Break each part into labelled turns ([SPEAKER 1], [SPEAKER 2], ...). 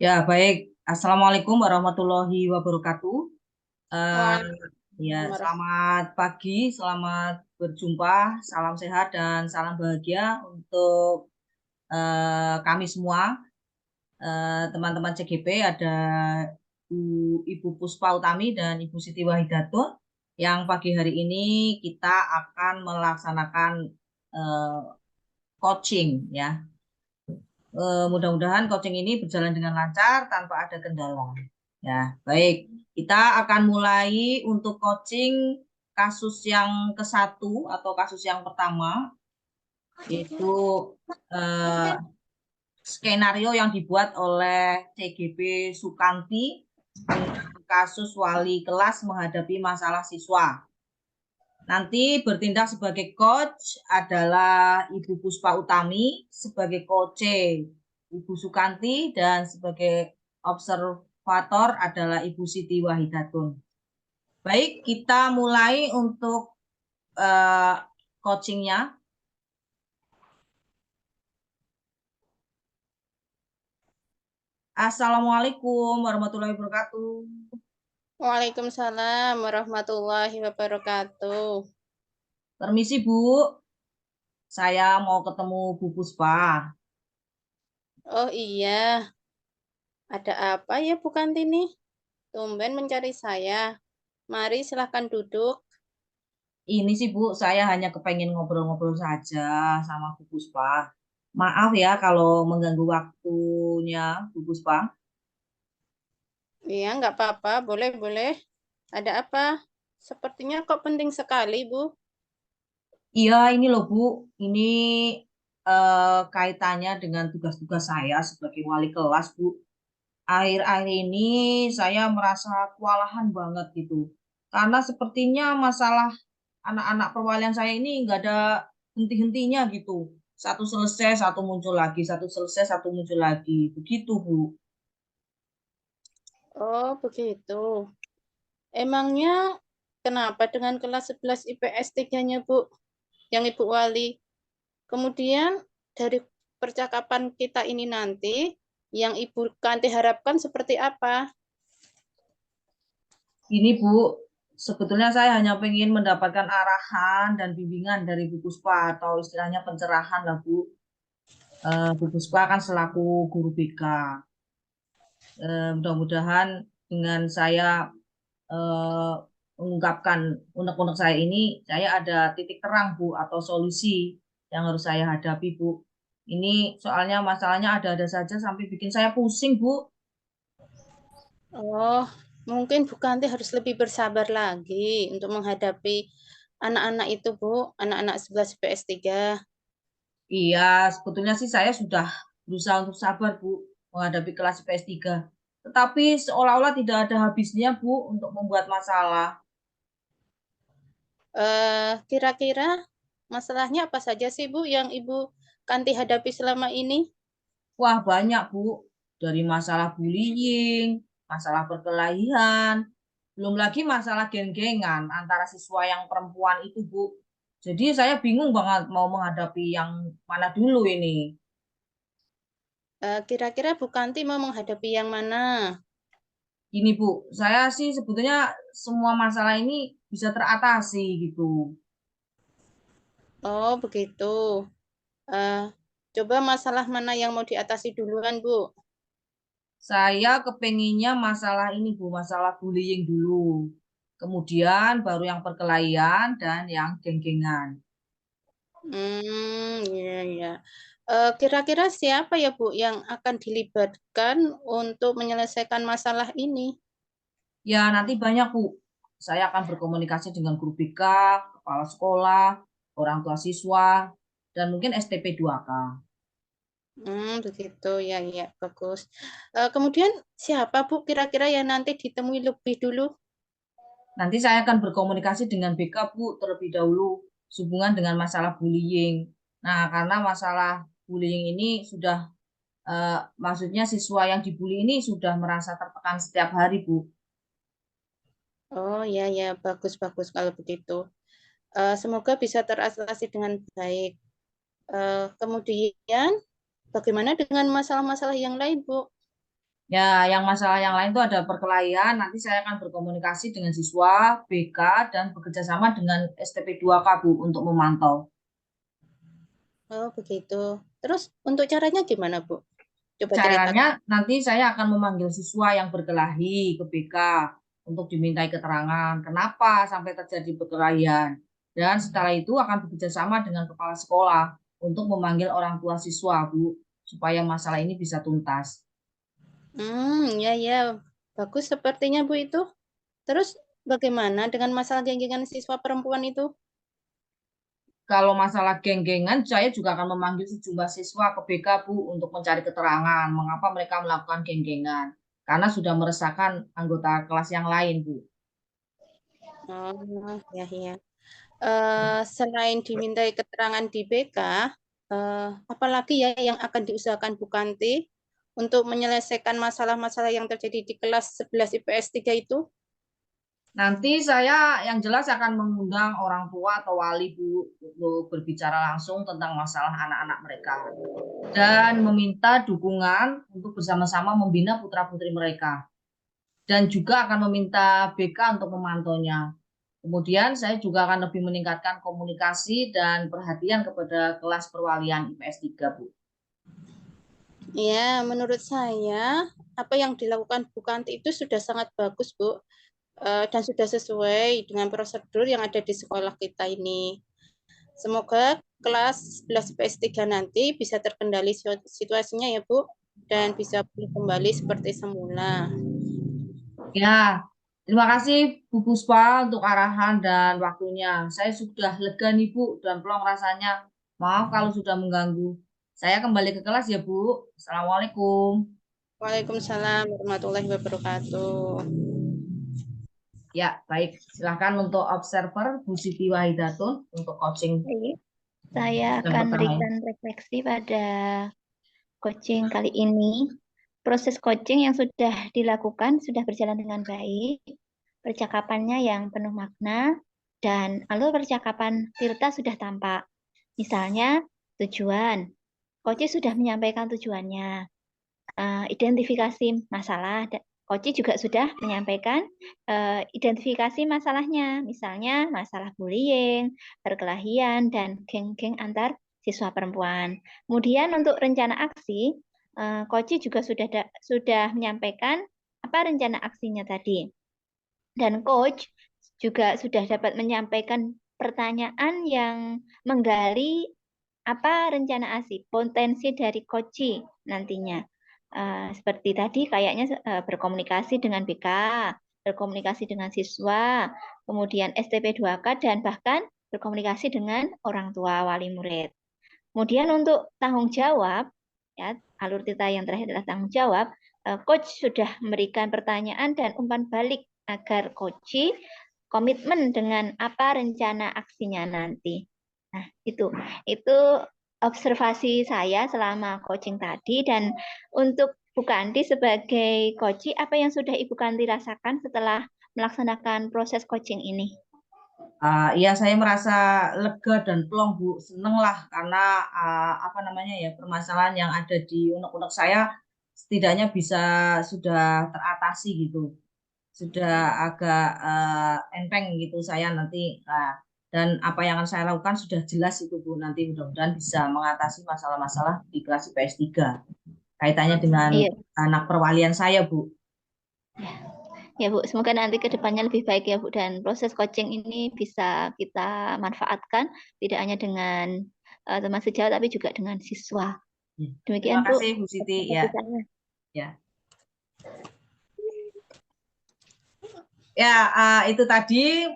[SPEAKER 1] Ya, baik. Assalamualaikum warahmatullahi wabarakatuh. Eh, ya,
[SPEAKER 2] Waalaikumsalam
[SPEAKER 1] selamat pagi, selamat berjumpa, salam sehat dan salam bahagia untuk kami semua, teman-teman CGP. Ada Ibu Puspa Utami dan Ibu Siti Wahidatul, yang pagi hari ini kita akan melaksanakan eh, coaching, ya. Mudah-mudahan coaching ini berjalan dengan lancar tanpa ada kendala. Ya, baik. Kita akan mulai untuk coaching kasus yang ke-1 atau kasus yang pertama, yaitu eh, skenario yang dibuat oleh CGP Sukanti dengan kasus wali kelas menghadapi masalah siswa. Nanti bertindak sebagai coach adalah Ibu Puspa Utami, sebagai coach Ibu Sukanti, dan sebagai observator adalah Ibu Siti Wahidatun. Baik, kita mulai untuk uh, coachingnya. Assalamualaikum warahmatullahi wabarakatuh.
[SPEAKER 2] Waalaikumsalam warahmatullahi wabarakatuh.
[SPEAKER 1] Permisi Bu, saya mau ketemu Bu Puspa.
[SPEAKER 2] Oh iya, ada apa ya Bu Kantini? Tumben mencari saya. Mari silahkan duduk.
[SPEAKER 1] Ini sih Bu, saya hanya kepengen ngobrol-ngobrol saja sama Bu Puspa. Maaf ya kalau mengganggu waktunya Bu Puspa.
[SPEAKER 2] Iya, nggak apa-apa, boleh-boleh. Ada apa? Sepertinya kok penting sekali, Bu.
[SPEAKER 1] Iya ini loh Bu, ini kaitannya dengan tugas-tugas saya sebagai wali kelas Bu. Akhir-akhir ini saya merasa kewalahan banget gitu. Karena sepertinya masalah anak-anak perwalian saya ini nggak ada henti-hentinya gitu. Satu selesai, satu muncul lagi, satu selesai, satu muncul lagi. Begitu Bu.
[SPEAKER 2] Oh, begitu. Emangnya kenapa dengan kelas 11 IPS 3-nya, Bu? Yang Ibu Wali. Kemudian dari percakapan kita ini nanti, yang Ibu Kanti harapkan seperti apa?
[SPEAKER 1] Ini Bu, sebetulnya saya hanya ingin mendapatkan arahan dan bimbingan dari Bu Puspa atau istilahnya pencerahan lah Bu. Bu Puspa kan selaku guru BK. Mudah-mudahan dengan saya eh, mengungkapkan unek-unek saya ini, saya ada titik terang Bu atau solusi yang harus saya hadapi Bu. Ini soalnya masalahnya ada-ada saja sampai bikin saya pusing Bu.
[SPEAKER 2] Oh, mungkin Bu Kanti harus lebih bersabar lagi untuk menghadapi anak-anak itu, Bu, anak-anak 11 PS3.
[SPEAKER 1] Iya, sebetulnya sih saya sudah berusaha untuk sabar, Bu, menghadapi kelas PS3. Tetapi seolah-olah tidak ada habisnya, Bu, untuk membuat masalah.
[SPEAKER 2] Kira-kira masalahnya apa saja sih, Bu, yang Ibu Kanti hadapi selama ini?
[SPEAKER 1] Wah, banyak, Bu. Dari masalah bullying, masalah perkelahian, belum lagi masalah geng-gengan antara siswa yang perempuan itu, Bu. Jadi saya bingung banget mau menghadapi yang mana dulu ini.
[SPEAKER 2] Kira-kira Bu Kanti mau menghadapi yang mana?
[SPEAKER 1] Gini, Bu, saya sih sebetulnya semua masalah ini bisa teratasi gitu.
[SPEAKER 2] Oh, begitu. Eh, Coba masalah mana yang mau diatasi duluan, Bu?
[SPEAKER 1] Saya kepenginnya masalah ini Bu, masalah bullying dulu. Kemudian baru yang perkelahian dan yang geng-gengan.
[SPEAKER 2] Iya, iya. Kira-kira siapa ya, Bu, yang akan dilibatkan untuk menyelesaikan masalah ini?
[SPEAKER 1] Ya nanti banyak Bu. Saya akan berkomunikasi dengan guru BK, kepala sekolah, orang tua siswa, dan mungkin STP 2K.
[SPEAKER 2] Begitu ya, ya, bagus. Kemudian siapa Bu kira-kira yang nanti ditemui lebih dulu?
[SPEAKER 1] Nanti saya akan berkomunikasi dengan BK Bu terlebih dahulu sehubungan dengan masalah bullying. Nah, karena masalah bullying ini sudah maksudnya siswa yang dibully ini sudah merasa tertekan setiap hari, Bu.
[SPEAKER 2] Oh ya, ya, bagus, bagus kalau begitu. Semoga bisa teratasi dengan baik. Kemudian bagaimana dengan masalah-masalah yang lain, Bu?
[SPEAKER 1] Ya, yang masalah yang lain itu ada perkelahian. Nanti saya akan berkomunikasi dengan siswa, BK, dan bekerja sama dengan STP2K, Bu, untuk memantau.
[SPEAKER 2] Oh, begitu. Terus untuk caranya gimana, Bu? Coba ceritakan.
[SPEAKER 1] Caranya nanti saya akan memanggil siswa yang berkelahi ke BK untuk dimintai keterangan kenapa sampai terjadi perkelahian. Dan setelah itu akan bekerja sama dengan kepala sekolah untuk memanggil orang tua siswa, Bu, supaya masalah ini bisa tuntas.
[SPEAKER 2] Ya, ya. Bagus sepertinya, Bu, itu. Terus bagaimana dengan masalah genggengan siswa perempuan itu?
[SPEAKER 1] Kalau masalah geng-gengan, saya juga akan memanggil sejumlah siswa ke BK, Bu, untuk mencari keterangan mengapa mereka melakukan geng-gengan. Karena sudah meresahkan anggota kelas yang lain, Bu.
[SPEAKER 2] Oh, ya, ya. Selain dimintai keterangan di BK, apalagi ya yang akan diusahakan Bu Kanti untuk menyelesaikan masalah-masalah yang terjadi di kelas 11 IPS 3 itu?
[SPEAKER 1] Nanti saya yang jelas akan mengundang orang tua atau wali, Bu, untuk berbicara langsung tentang masalah anak-anak mereka. Dan meminta dukungan untuk bersama-sama membina putra-putri mereka. Dan juga akan meminta BK untuk memantaunya. Kemudian saya juga akan lebih meningkatkan komunikasi dan perhatian kepada kelas perwalian IPS 3, Bu.
[SPEAKER 2] Ya, menurut saya apa yang dilakukan Bu Kanti itu sudah sangat bagus, Bu. Dan sudah sesuai dengan prosedur yang ada di sekolah kita ini. Semoga kelas 11 PS3 nanti bisa terkendali situasinya ya, Bu, dan bisa pulih kembali seperti semula.
[SPEAKER 1] Ya, terima kasih Bu Puspa untuk arahan dan waktunya. Saya sudah lega nih, Bu, dan plong rasanya. Maaf kalau sudah mengganggu. Saya kembali ke kelas ya, Bu. Assalamualaikum.
[SPEAKER 2] Waalaikumsalam warahmatullahi wabarakatuh.
[SPEAKER 1] Ya, baik. Silahkan untuk observer Bu Siti Wahidatun untuk coaching
[SPEAKER 3] Baik, saya
[SPEAKER 1] yang
[SPEAKER 3] akan
[SPEAKER 1] pertama ini.
[SPEAKER 3] berikan refleksi pada coaching kali ini. Proses coaching yang sudah dilakukan sudah berjalan dengan baik, percakapannya yang penuh makna, dan alur percakapan Tirta sudah tampak. Misalnya, tujuan. Coach sudah menyampaikan tujuannya. Identifikasi masalah. Coach juga sudah menyampaikan identifikasi masalahnya, misalnya masalah bullying, perkelahian, dan geng-geng antar siswa perempuan. Kemudian untuk rencana aksi, Coach juga sudah menyampaikan apa rencana aksinya tadi. Dan Coach juga sudah dapat menyampaikan pertanyaan yang menggali apa rencana aksi, potensi dari Coach nantinya. Seperti tadi kayaknya berkomunikasi dengan BK, berkomunikasi dengan siswa, kemudian STP2K, dan bahkan berkomunikasi dengan orang tua wali murid. Kemudian untuk tanggung jawab, ya, alur kita yang terakhir adalah tanggung jawab. Coach sudah memberikan pertanyaan dan umpan balik agar coach komitmen dengan apa rencana aksinya nanti. Nah, itu observasi saya selama coaching tadi. Dan untuk Bu Kanti sebagai coach, apa yang sudah Ibu Kanti rasakan setelah melaksanakan proses coaching ini?
[SPEAKER 1] Ya, saya merasa lega dan plong, Bu. Seneng lah karena apa namanya ya, permasalahan yang ada di unek-unek saya setidaknya bisa sudah teratasi gitu. Sudah agak enteng gitu saya nanti. Dan apa yang akan saya lakukan sudah jelas itu, Bu. Nanti mudah-mudahan bisa mengatasi masalah-masalah di kelas IPS 3 kaitannya dengan
[SPEAKER 3] Iya.
[SPEAKER 1] anak perwalian saya, Bu.
[SPEAKER 3] Ya Bu, semoga nanti ke depannya lebih baik ya Bu, dan proses coaching ini bisa kita manfaatkan tidak hanya dengan teman sejawat tapi juga dengan siswa.
[SPEAKER 1] Terima
[SPEAKER 3] Demikian Bu.
[SPEAKER 1] kasih, Bu Siti. Ya, ya. Ya, itu tadi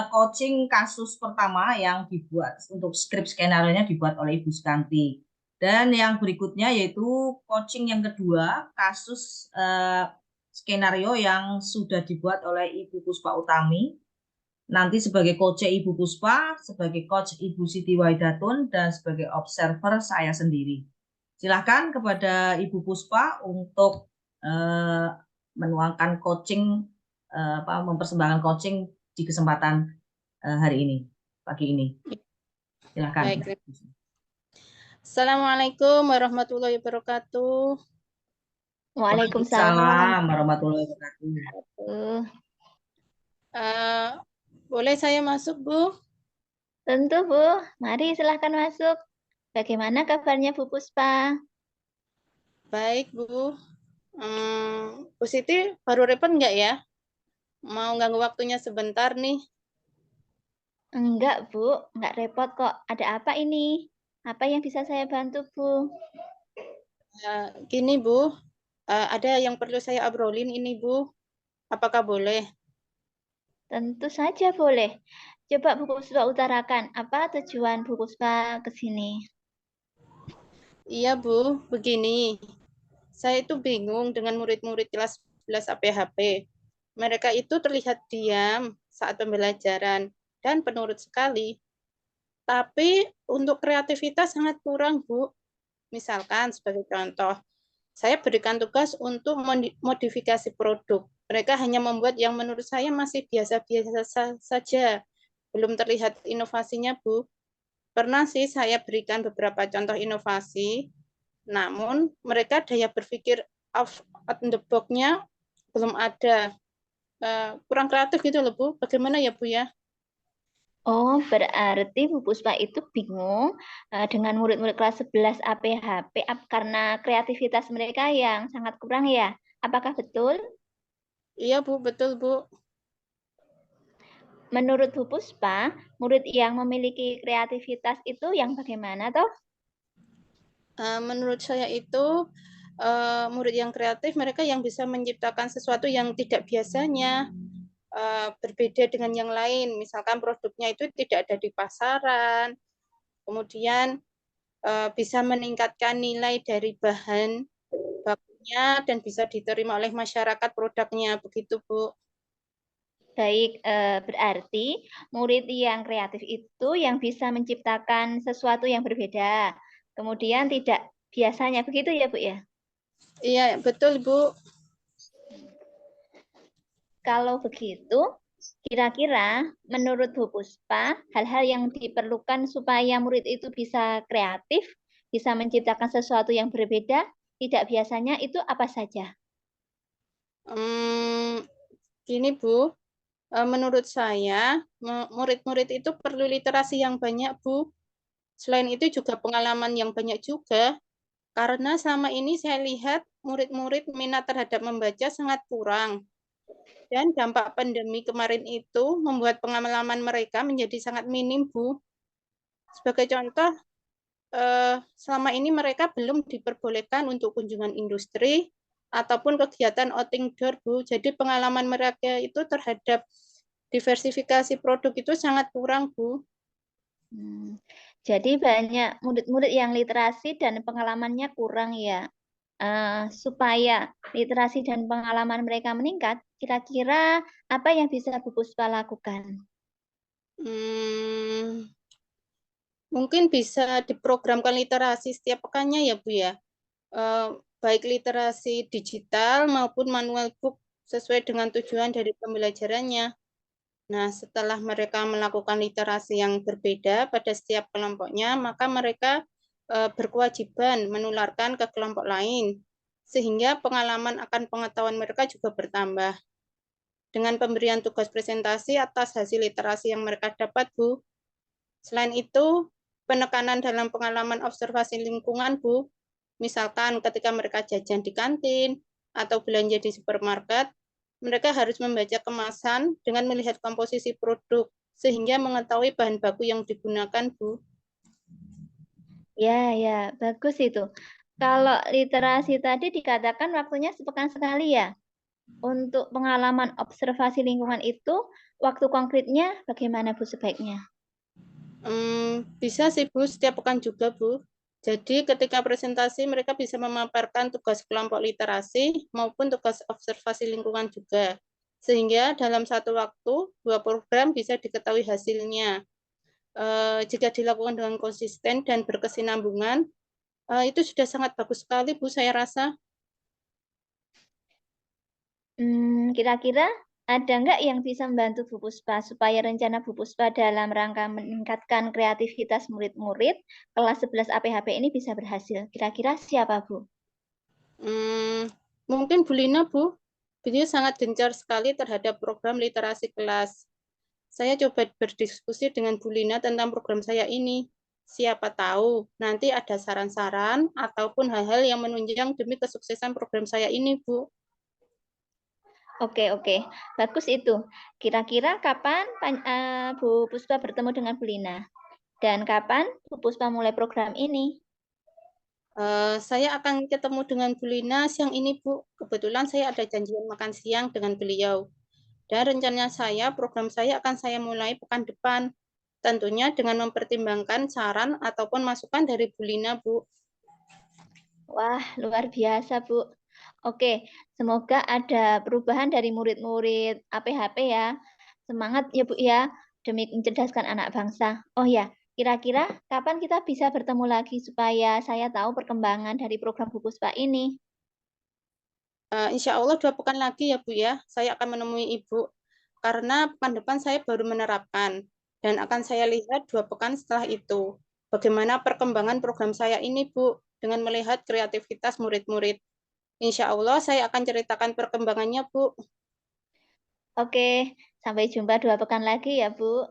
[SPEAKER 1] coaching kasus pertama yang dibuat untuk skrip skenario-nya dibuat oleh Ibu Skanti. Dan yang berikutnya yaitu coaching yang kedua, kasus skenario yang sudah dibuat oleh Ibu Puspa Utami. Nanti sebagai coach Ibu Puspa, sebagai coach Ibu Siti Waidatun, dan sebagai observer saya sendiri. Silakan kepada Ibu Puspa untuk menuangkan coaching, mempersembahkan coaching di kesempatan hari ini, pagi ini. Silakan.
[SPEAKER 2] Assalamualaikum warahmatullahi wabarakatuh.
[SPEAKER 3] Waalaikumsalam.
[SPEAKER 1] Waalaikumsalam warahmatullahi wabarakatuh.
[SPEAKER 3] Uh,
[SPEAKER 2] Eh, boleh saya masuk, Bu?
[SPEAKER 3] Tentu, Bu. Mari silahkan masuk. Bagaimana kabarnya Bu Puspa?
[SPEAKER 2] Baik, Bu. Bu Siti baru repot nggak ya? Mau ganggu waktunya sebentar nih.
[SPEAKER 3] Enggak, Bu. Enggak repot kok. Ada apa ini? Apa yang bisa saya bantu, Bu?
[SPEAKER 2] Gini, Bu. Ada yang perlu saya obrolin ini, Bu. Apakah boleh?
[SPEAKER 3] Tentu saja boleh. Coba Bu Puspa utarakan. Apa tujuan Bu Puspa ke sini?
[SPEAKER 2] Iya, Bu. Begini. Saya itu bingung dengan murid-murid kelas 11 APHP. Mereka itu terlihat diam saat pembelajaran dan penurut sekali. Tapi untuk kreativitas sangat kurang, Bu. Misalkan sebagai contoh, saya berikan tugas untuk modifikasi produk. Mereka hanya membuat yang menurut saya masih biasa-biasa saja. Belum terlihat inovasinya, Bu. Pernah sih saya berikan beberapa contoh inovasi, namun mereka daya berpikir out the box-nya belum ada. Kurang kreatif gitu loh, Bu. Bagaimana ya, Bu ya?
[SPEAKER 3] Oh, berarti Bu Puspa itu bingung dengan murid-murid kelas 11 APHP karena kreativitas mereka yang sangat kurang ya. Apakah betul?
[SPEAKER 2] Iya, Bu, betul, Bu.
[SPEAKER 3] Menurut Bu Puspa, murid yang memiliki kreativitas itu yang bagaimana toh?
[SPEAKER 2] Menurut saya itu murid yang kreatif, mereka yang bisa menciptakan sesuatu yang tidak biasanya, berbeda dengan yang lain. Misalkan produknya itu tidak ada di pasaran, kemudian bisa meningkatkan nilai dari bahan bakunya dan bisa diterima oleh masyarakat produknya. Begitu, Bu.
[SPEAKER 3] Baik, berarti murid yang kreatif itu yang bisa menciptakan sesuatu yang berbeda. Kemudian tidak biasanya, begitu ya Bu ya?
[SPEAKER 2] Iya, betul, Bu.
[SPEAKER 3] Kalau begitu, kira-kira menurut Bu Puspa, hal-hal yang diperlukan supaya murid itu bisa kreatif, bisa menciptakan sesuatu yang berbeda, tidak biasanya itu apa saja?
[SPEAKER 2] Gini, Bu. Menurut saya, murid-murid itu perlu literasi yang banyak, Bu. Selain itu juga pengalaman yang banyak juga, karena selama ini saya lihat murid-murid minat terhadap membaca sangat kurang. Dan dampak pandemi kemarin itu membuat pengalaman mereka menjadi sangat minim, Bu. Sebagai contoh, selama ini mereka belum diperbolehkan untuk kunjungan industri ataupun kegiatan outing door, Bu. Jadi pengalaman mereka itu terhadap diversifikasi produk itu sangat kurang, Bu.
[SPEAKER 3] Jadi banyak murid-murid yang literasi dan pengalamannya kurang ya. Supaya literasi dan pengalaman mereka meningkat, kira-kira apa yang bisa Bu Puspa lakukan?
[SPEAKER 2] Mungkin bisa diprogramkan literasi setiap pekannya ya, Bu ya. Baik literasi digital maupun manual book sesuai dengan tujuan dari pembelajarannya. Nah, setelah mereka melakukan literasi yang berbeda pada setiap kelompoknya, maka mereka berkewajiban menularkan ke kelompok lain, sehingga pengalaman akan pengetahuan mereka juga bertambah. Dengan pemberian tugas presentasi atas hasil literasi yang mereka dapat, Bu. Selain itu, penekanan dalam pengalaman observasi lingkungan, Bu. Misalkan ketika mereka jajan di kantin atau belanja di supermarket, mereka harus membaca kemasan dengan melihat komposisi produk, sehingga mengetahui bahan baku yang digunakan, Bu.
[SPEAKER 3] Ya, bagus itu. Kalau literasi tadi dikatakan waktunya sepekan sekali ya. Untuk pengalaman observasi lingkungan itu, waktu konkretnya bagaimana Bu sebaiknya?
[SPEAKER 2] Bisa sih, Bu, setiap pekan juga, Bu. Jadi ketika presentasi mereka bisa memaparkan tugas kelompok literasi maupun tugas observasi lingkungan juga. Sehingga dalam satu waktu, 2 program bisa diketahui hasilnya. Jika dilakukan dengan konsisten dan berkesinambungan, itu sudah sangat bagus sekali, Bu, saya rasa.
[SPEAKER 3] Kira-kira ada nggak yang bisa membantu Bu Puspa supaya rencana Bu Puspa dalam rangka meningkatkan kreativitas murid-murid kelas 11 APHP ini bisa berhasil? Kira-kira siapa, Bu?
[SPEAKER 2] Mungkin Bu Lina, Bu, beliau sangat gencar sekali terhadap program literasi kelas. Saya coba berdiskusi dengan Bu Lina tentang program saya ini. Siapa tahu nanti ada saran-saran ataupun hal-hal yang menunjang demi kesuksesan program saya ini, Bu.
[SPEAKER 3] Oke, bagus itu. Kira-kira kapan Bu Puspa bertemu dengan Bu Lina? Dan kapan Bu Puspa mulai program ini?
[SPEAKER 2] Saya akan ketemu dengan Bu Lina siang ini, Bu. Kebetulan saya ada janjian makan siang dengan beliau. Dan rencana saya, program saya akan saya mulai pekan depan. Tentunya dengan mempertimbangkan saran ataupun masukan dari Bu Lina, Bu.
[SPEAKER 3] Wah, luar biasa, Bu. Oke, semoga ada perubahan dari murid-murid APHP ya. Semangat ya, Bu ya, demi mencerdaskan anak bangsa. Oh ya, kira-kira kapan kita bisa bertemu lagi supaya saya tahu perkembangan dari program Bu Puspa ini?
[SPEAKER 2] Insya Allah 2 pekan lagi ya Bu ya, saya akan menemui Ibu. Karena pekan depan saya baru menerapkan. Dan akan saya lihat 2 pekan setelah itu. Bagaimana perkembangan program saya ini Bu, dengan melihat kreativitas murid-murid. Insya Allah saya akan ceritakan perkembangannya Bu.
[SPEAKER 3] Oke, sampai jumpa 2 pekan lagi ya, Bu.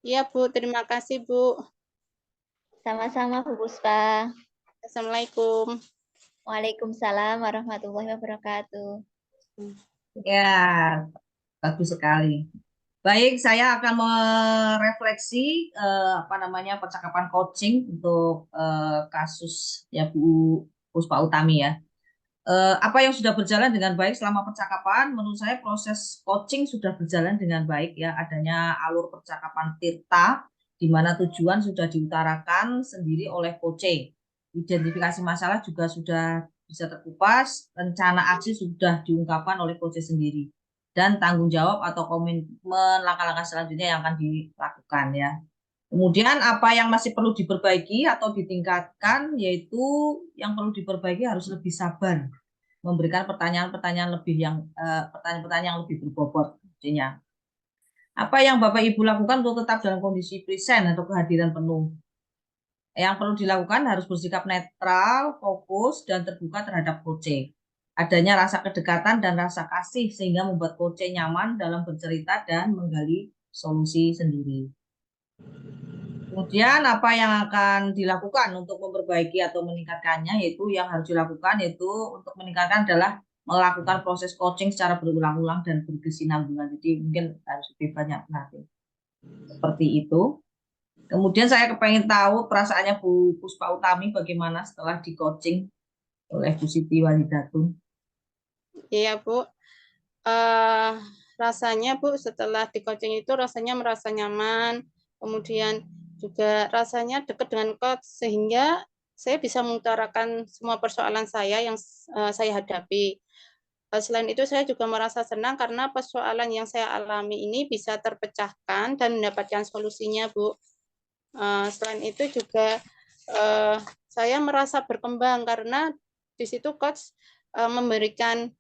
[SPEAKER 2] Iya Bu, terima kasih Bu.
[SPEAKER 3] Sama-sama, Bu Puspa.
[SPEAKER 2] Assalamualaikum.
[SPEAKER 3] Waalaikumsalam warahmatullahi wabarakatuh.
[SPEAKER 1] Ya, bagus sekali. Baik, saya akan merefleksi apa namanya percakapan coaching untuk kasus ya Bu Puspa Utami ya. Apa yang sudah berjalan dengan baik selama percakapan? Menurut saya proses coaching sudah berjalan dengan baik ya. Adanya alur percakapan Tirta di mana tujuan sudah diutarakan sendiri oleh coach. Identifikasi masalah juga sudah bisa terkupas, rencana aksi sudah diungkapkan oleh coach sendiri. Dan tanggung jawab atau komitmen langkah-langkah selanjutnya yang akan dilakukan ya. Kemudian apa yang masih perlu diperbaiki atau ditingkatkan, yaitu yang perlu diperbaiki harus lebih sabar, memberikan pertanyaan-pertanyaan yang lebih berbobot. Artinya, apa yang Bapak Ibu lakukan untuk tetap dalam kondisi present atau kehadiran penuh? Yang perlu dilakukan harus bersikap netral, fokus, dan terbuka terhadap coach. Adanya rasa kedekatan dan rasa kasih sehingga membuat coach nyaman dalam bercerita dan menggali solusi sendiri. Kemudian apa yang akan dilakukan untuk memperbaiki atau meningkatkannya, yaitu yang harus dilakukan yaitu untuk meningkatkan adalah melakukan proses coaching secara berulang-ulang dan berkesinambungan. Jadi mungkin harus lebih banyak nanti. Seperti itu. Kemudian saya kepengen tahu perasaannya Bu Puspa Utami bagaimana setelah di coaching oleh Bu Siti Walidatun.
[SPEAKER 2] Iya Bu, rasanya Bu setelah di coaching itu rasanya merasa nyaman, kemudian juga rasanya dekat dengan coach sehingga saya bisa mengutarakan semua persoalan saya yang saya hadapi. Selain itu saya juga merasa senang karena persoalan yang saya alami ini bisa terpecahkan dan mendapatkan solusinya Bu. Selain itu juga saya merasa berkembang karena di situ coach memberikan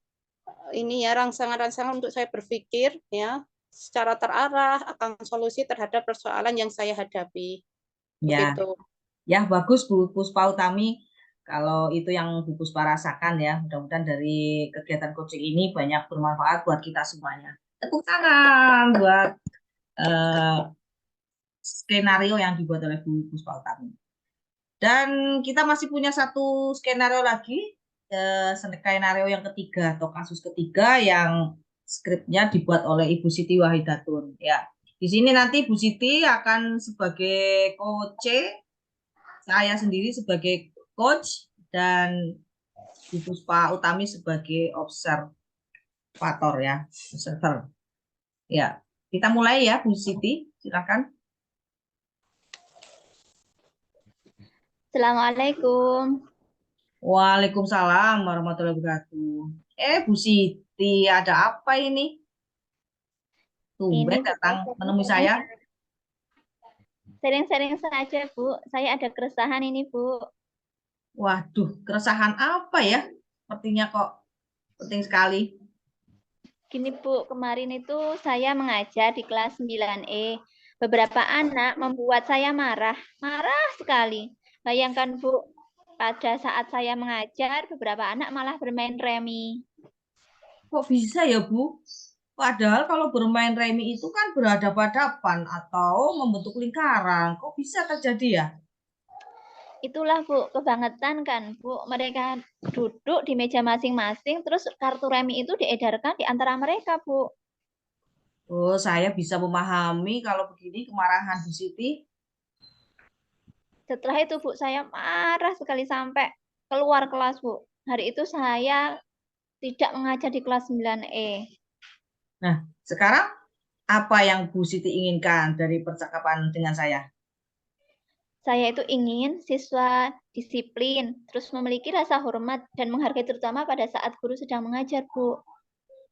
[SPEAKER 2] ini ya rangsangan-rangsangan untuk saya berpikir ya secara terarah akan solusi terhadap persoalan yang saya hadapi.
[SPEAKER 1] Ya,
[SPEAKER 2] Begitu.
[SPEAKER 1] ya bagus Bu Puspa Utami. Kalau itu yang Bu Puspa rasakan ya, mudah-mudahan dari kegiatan coaching ini banyak bermanfaat buat kita semuanya. Tepuk tangan buat skenario yang dibuat oleh Bu Puspa Utami. Dan kita masih punya satu skenario lagi, skenario yang ketiga atau kasus ketiga yang skripnya dibuat oleh Ibu Siti Wahidatun. Ya, di sini nanti Bu Siti akan sebagai coach, saya sendiri sebagai coach, dan Bu Puspa Utami sebagai observator ya, observer. Ya, kita mulai ya Bu Siti, silakan.
[SPEAKER 3] Assalamualaikum.
[SPEAKER 1] Waalaikumsalam warahmatullahi wabarakatuh. Bu Siti, ada apa ini? Tumben
[SPEAKER 3] Ini Bu,
[SPEAKER 1] datang menemui saya.
[SPEAKER 3] sering-sering saja Bu, saya ada keresahan ini Bu.
[SPEAKER 1] Waduh, keresahan apa ya? Sepertinya kok penting sekali.
[SPEAKER 3] Gini Bu, kemarin itu saya mengajar di kelas 9E. Beberapa anak membuat saya marah sekali. Bayangkan Bu, pada saat saya mengajar, beberapa anak malah bermain remi.
[SPEAKER 1] Kok bisa ya, Bu? Padahal kalau bermain remi itu kan berhadapan-hadapan atau membentuk lingkaran. Kok bisa terjadi ya?
[SPEAKER 3] Itulah Bu, kebangetan kan Bu. Mereka duduk di meja masing-masing, terus kartu remi itu diedarkan di antara mereka Bu.
[SPEAKER 1] Oh, saya bisa memahami kalau begini kemarahan Bu Siti.
[SPEAKER 3] Setelah itu Bu, saya marah sekali sampai keluar kelas Bu. Hari itu saya tidak mengajar di kelas 9E.
[SPEAKER 1] Nah, sekarang apa yang Bu Siti inginkan dari percakapan dengan saya?
[SPEAKER 3] Saya itu ingin siswa disiplin, terus memiliki rasa hormat dan menghargai terutama pada saat guru sedang mengajar, Bu.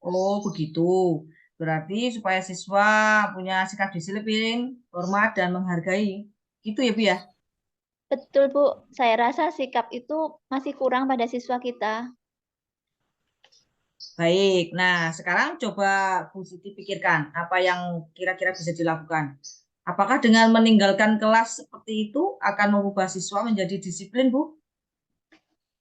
[SPEAKER 1] Oh, begitu. Berarti supaya siswa punya sikap disiplin, hormat, dan menghargai. Gitu ya, Bu ya?
[SPEAKER 3] Betul, Bu. Saya rasa sikap itu masih kurang pada siswa kita.
[SPEAKER 1] Baik. Nah, sekarang coba Bu Siti pikirkan apa yang kira-kira bisa dilakukan. Apakah dengan meninggalkan kelas seperti itu akan mengubah siswa menjadi disiplin, Bu?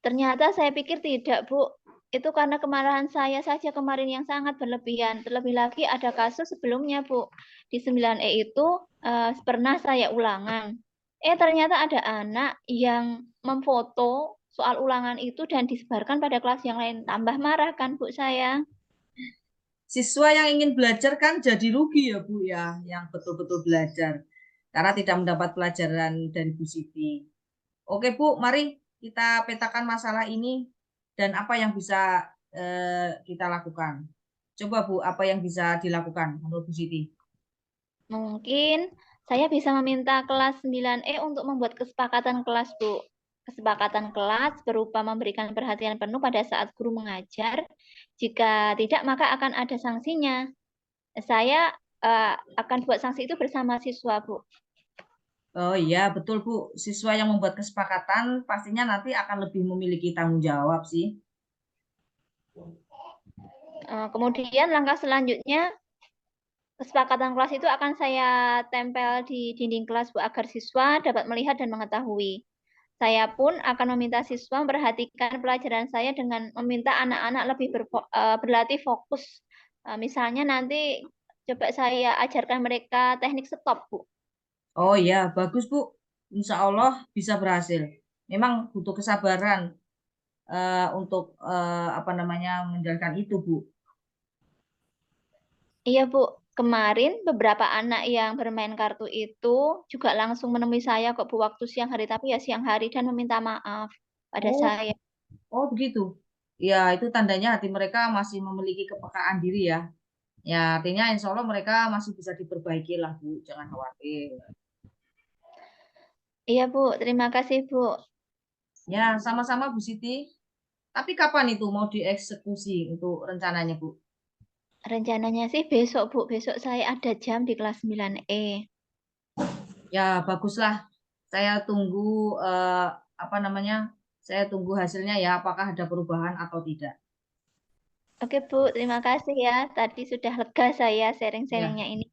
[SPEAKER 3] Ternyata saya pikir tidak, Bu. Itu karena kemarahan saya saja kemarin yang sangat berlebihan. Terlebih lagi ada kasus sebelumnya, Bu. Di 9E itu pernah saya ulangan. Ternyata ada anak yang memfoto soal ulangan itu dan disebarkan pada kelas yang lain. Tambah marah kan, Bu, saya.
[SPEAKER 1] Siswa yang ingin belajar kan jadi rugi ya, Bu ya, yang betul-betul belajar. Karena tidak mendapat pelajaran dari Bu Siti. Oke, Bu, mari kita petakan masalah ini dan apa yang bisa kita lakukan. Coba, Bu, apa yang bisa dilakukan menurut Bu Siti?
[SPEAKER 3] Mungkin saya bisa meminta kelas 9E untuk membuat kesepakatan kelas, Bu. Kesepakatan kelas berupa memberikan perhatian penuh pada saat guru mengajar. Jika tidak, maka akan ada sanksinya. Saya akan buat sanksi itu bersama siswa, Bu.
[SPEAKER 1] Oh iya, betul, Bu. Siswa yang membuat kesepakatan pastinya nanti akan lebih memiliki tanggung jawab sih.
[SPEAKER 3] Kemudian langkah selanjutnya, kesepakatan kelas itu akan saya tempel di dinding kelas, Bu, agar siswa dapat melihat dan mengetahui. Saya pun akan meminta siswa memperhatikan pelajaran saya dengan meminta anak-anak lebih berlatih fokus. Misalnya nanti coba saya ajarkan mereka teknik stop, Bu.
[SPEAKER 1] Oh iya, bagus, Bu. Insya Allah bisa berhasil. Memang butuh kesabaran untuk apa namanya menjalankan itu, Bu.
[SPEAKER 3] Iya, Bu. Kemarin beberapa anak yang bermain kartu itu juga langsung menemui saya kok Bu waktu siang hari, tapi ya siang hari dan meminta maaf pada
[SPEAKER 1] Oh,
[SPEAKER 3] saya.
[SPEAKER 1] oh begitu. Ya, itu tandanya hati mereka masih memiliki kepekaan diri ya. Ya, artinya insya Allah mereka masih bisa diperbaiki lah, Bu. Jangan khawatir.
[SPEAKER 3] Iya, Bu. Terima kasih, Bu.
[SPEAKER 1] Ya, sama-sama Bu Siti. Tapi kapan itu mau dieksekusi untuk rencananya, Bu?
[SPEAKER 3] Rencananya sih besok, Bu. Besok saya ada jam di kelas 9E.
[SPEAKER 1] Ya, baguslah. Saya tunggu apa namanya? Saya tunggu hasilnya ya, apakah ada perubahan atau tidak.
[SPEAKER 3] Oke, Bu. Terima kasih ya. Tadi sudah lega saya
[SPEAKER 1] Ya.
[SPEAKER 3] sharing-sharingnya ini.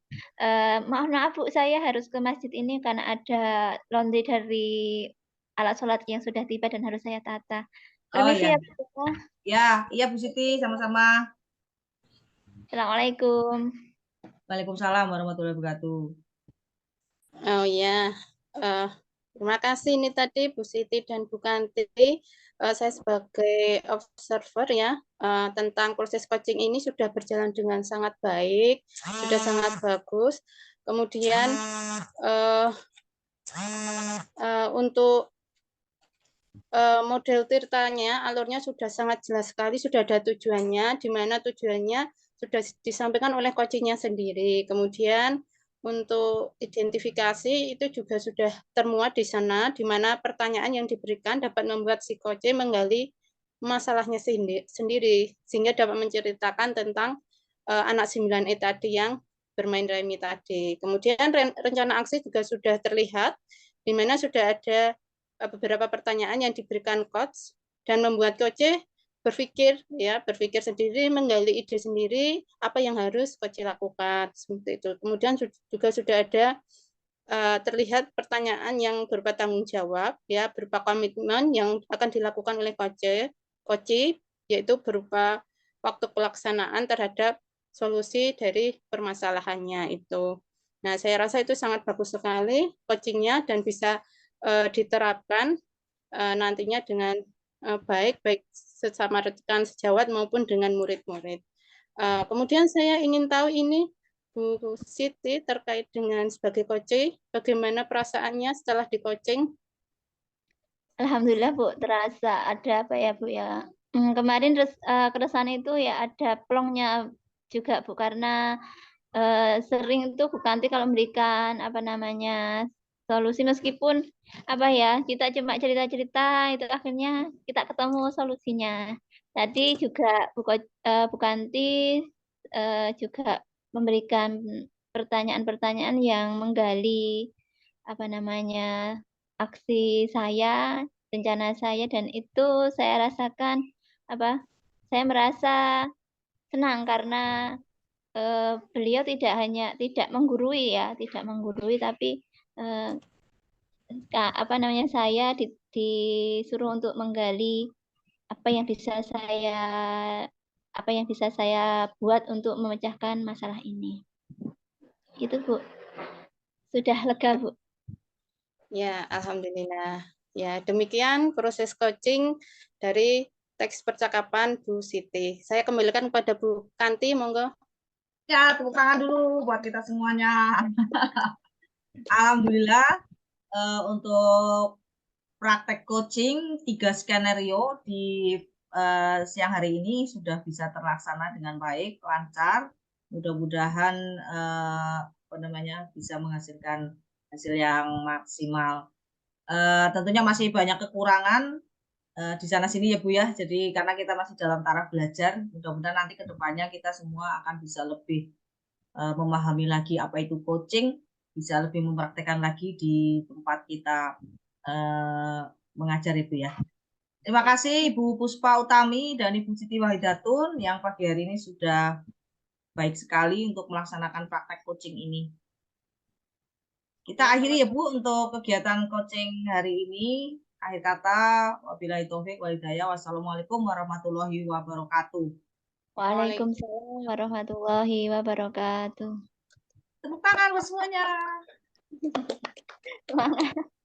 [SPEAKER 3] Maaf, Bu. Saya harus ke masjid ini karena ada laundry dari alat sholat yang sudah tiba dan harus saya tata.
[SPEAKER 1] Oh
[SPEAKER 3] Permisi
[SPEAKER 1] ya.
[SPEAKER 3] ya, Bu.
[SPEAKER 1] Ya, iya Bu Siti, sama-sama.
[SPEAKER 3] Assalamualaikum.
[SPEAKER 1] Waalaikumsalam warahmatullahi wabarakatuh.
[SPEAKER 2] Oh ya, eh, terima kasih ini tadi Bu Siti dan Bu Kanti. Saya sebagai observer ya tentang proses coaching ini sudah berjalan dengan sangat baik, sudah sangat bagus. Kemudian eh, untuk model tirtanya, alurnya sudah sangat jelas sekali, sudah ada tujuannya, di mana tujuannya sudah disampaikan oleh coachingnya sendiri. Kemudian untuk identifikasi itu juga sudah termuat di sana, di mana pertanyaan yang diberikan dapat membuat si coach menggali masalahnya sendiri, sehingga dapat menceritakan tentang anak 9E tadi yang bermain remi tadi. Kemudian rencana aksi juga sudah terlihat, di mana sudah ada beberapa pertanyaan yang diberikan coach dan membuat coach berpikir sendiri, menggali ide sendiri apa yang harus coach lakukan seperti itu. Kemudian juga sudah ada terlihat pertanyaan yang berupa tanggung jawab, ya, berupa komitmen yang akan dilakukan oleh coach, yaitu berupa waktu pelaksanaan terhadap solusi dari permasalahannya itu. Nah, saya rasa itu sangat bagus sekali coachingnya dan bisa diterapkan nantinya dengan baik sesama rekan sejawat maupun dengan murid-murid. Kemudian saya ingin tahu ini Bu Siti terkait dengan sebagai coach, bagaimana perasaannya setelah di-coaching?
[SPEAKER 3] Alhamdulillah Bu, terasa ada apa ya Bu ya. Kemarin keresahan itu ya ada plongnya juga Bu, karena sering itu Bu Kanti kalau memberikan apa namanya solusi, meskipun apa ya kita cuma cerita-cerita, itu akhirnya kita ketemu solusinya. Tadi juga Bu Kanti juga memberikan pertanyaan-pertanyaan yang menggali apa namanya aksi saya, rencana saya, dan itu saya rasakan apa saya merasa senang karena beliau tidak menggurui ya, tidak menggurui, tapi apa namanya saya disuruh untuk menggali apa yang bisa saya buat untuk memecahkan masalah ini. Itu Bu, sudah lega Bu.
[SPEAKER 2] Ya, alhamdulillah. Ya, demikian proses coaching dari teks percakapan Bu Siti. Saya kembalikan kepada Bu Kanti, monggo.
[SPEAKER 1] Ya, tepuk tangan dulu buat kita semuanya. Alhamdulillah untuk praktek coaching 3 skenario di siang hari ini sudah bisa terlaksana dengan baik, lancar. Mudah-mudahan bisa menghasilkan hasil yang maksimal. Tentunya masih banyak kekurangan di sana sini ya Bu ya. Jadi karena kita masih dalam taraf belajar, mudah-mudahan nanti ke depannya kita semua akan bisa lebih memahami lagi apa itu coaching, bisa lebih mempraktekkan lagi di tempat kita mengajar Ibu ya. Terima kasih Ibu Puspa Utami dan Ibu Siti Wahidatun yang pagi hari ini sudah baik sekali untuk melaksanakan praktek coaching ini. Kita akhiri ya Bu untuk kegiatan coaching hari ini. Akhir kata, wabillahi taufik wal hidayah. Wassalamualaikum warahmatullahi wabarakatuh.
[SPEAKER 3] Waalaikumsalam warahmatullahi wabarakatuh.
[SPEAKER 1] Tepuk tangan buat semuanya.
[SPEAKER 3] Semangat.